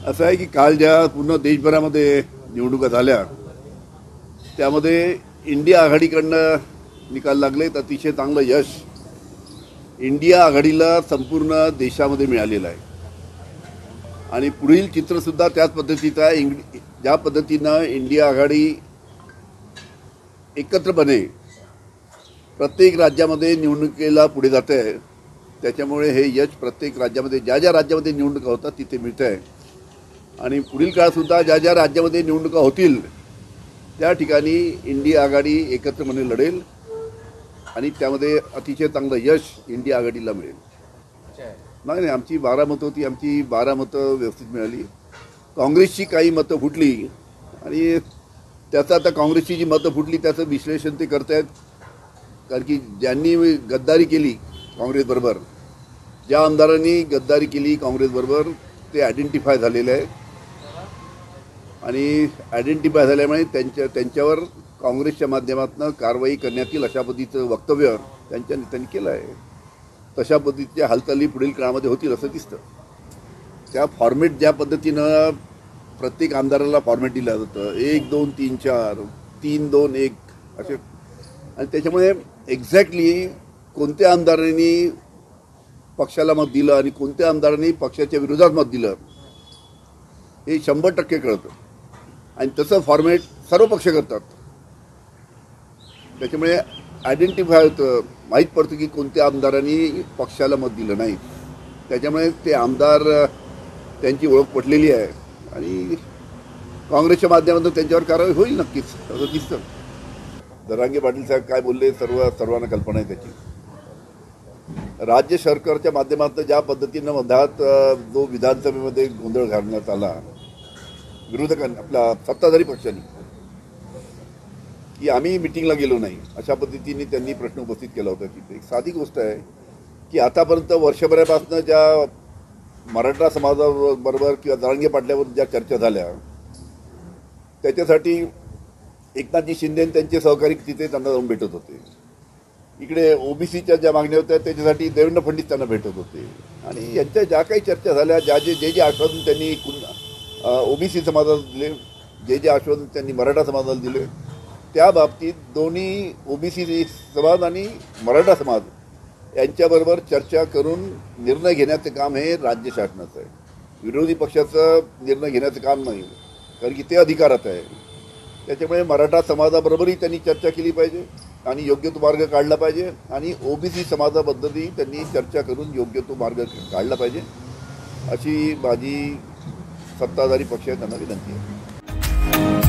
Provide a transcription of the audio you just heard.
असं आहे की काल ज्या पूर्ण देशभरामध्ये निवडणुका झाल्या त्यामध्ये इंडिया आघाडीकडनं निकाल लागले तर अतिशय चांगलं यश इंडिया आघाडीला संपूर्ण देशामध्ये मिळालेलं आहे आणि पुढील चित्रसुद्धा त्याच पद्धतीचं आहे। ज्या पद्धतीनं इंडिया आघाडी एकत्रपणे प्रत्येक राज्यामध्ये निवडणुकीला पुढे जाते आहे त्याच्यामुळे हे यश प्रत्येक राज्यामध्ये ज्या ज्या राज्यामध्ये निवडणुका होतात तिथे मिळतं आहे आणि पुढील काळातसुद्धा ज्या ज्या राज्यामध्ये निवडणुका होतील त्या ठिकाणी इंडिया आघाडी एकत्रपणे लढेल आणि त्यामध्ये अतिशय चांगलं यश इंडिया आघाडीला मिळेल। नाही आमची 12 मतं होती, आमची 12 मतं व्यवस्थित मिळाली। काँग्रेसची काही मतं फुटली आणि त्याचं आता काँग्रेसची जी मतं फुटली त्याचं विश्लेषण ते करत आहेत, कारण की ज्यांनी गद्दारी केली काँग्रेसबरोबर, ज्या आमदारांनी गद्दारी केली काँग्रेसबरोबर ते आयडेंटिफाय झालेले आहे आणि आयडेंटिफाय झाल्यामुळे त्यांच्यावर काँग्रेसच्या माध्यमातून कारवाई करण्यात येईल अशा पद्धतीचं वक्तव्य त्यांच्या नेत्यांनी केलं आहे। तशा पद्धतीच्या हालचाली पुढील काळामध्ये होतील असं दिसतं। त्या फॉर्मेट ज्या पद्धतीनं प्रत्येक आमदाराला फॉर्मेट दिलं जातं 1 2 3 4 3 2 1 असे, आणि त्याच्यामुळे एक्झॅक्टली कोणत्या आमदारांनी पक्षाला मत दिलं आणि कोणत्या आमदारांनी पक्षाच्या विरोधात मत दिलं हे 100% कळतं आणि तसं फॉर्मेट सर्व पक्ष करतात। त्याच्यामुळे आयडेंटिफाय होतं, माहीत पडतं की कोणत्या आमदारांनी पक्षाला मत दिलं नाही, त्याच्यामुळे ते आमदार त्यांची ओळख पटलेली आहे आणि काँग्रेसच्या माध्यमातून त्यांच्यावर कारवाई होईल नक्कीच असं दिसतं। जरांगे पाटील साहेब काय बोलले सर्वांना कल्पना आहे त्याची। राज्य सरकारच्या माध्यमातून ज्या पद्धतीनं मधात जो विधानसभेमध्ये गोंधळ घालण्यात आला विरोधकांनी, आपल्या सत्ताधारी पक्षांनी, की आम्ही मिटिंगला गेलो नाही अशा पद्धतीने त्यांनी प्रश्न उपस्थित केला होता। तिथे एक साधी गोष्ट आहे की आतापर्यंत वर्षभरापासून ज्या मराठा समाजाबरोबर किंवा जरांगे पाटलावर ज्या चर्चा झाल्या त्याच्यासाठी एकनाथजी शिंदे त्यांचे सहकारी तिथे त्यांना जाऊन भेटत होते। इकडे ओबीसीच्या ज्या मागण्या होत्या त्याच्यासाठी देवेंद्र फडणवीस त्यांना भेटत होते आणि यांच्या ज्या काही चर्चा झाल्या, जे आश्वासन त्यांनी ओबीसी समाजाला दिले, जे आश्वासन त्यांनी मराठा समाजाला दिले, त्या बाबतीत दोन्ही ओबीसी समाज आणि मराठा समाज यांच्याबरोबर चर्चा करून निर्णय घेण्याचं काम हे राज्य शासनाचं आहे, विरोधी पक्षाचं निर्णय घेण्याचं काम नाही, कारण की ते अधिकारात आहे। त्याच्यामुळे मराठा समाजाबरोबरही त्यांनी चर्चा केली पाहिजे आणि योग्य तो मार्ग काढला पाहिजे आणि ओबीसी समाजाबद्दलही त्यांनी चर्चा करून योग्य तो मार्ग काढला पाहिजे अशी माझी सत्ताधारी पक्षाला त्यांना विनंती आहे।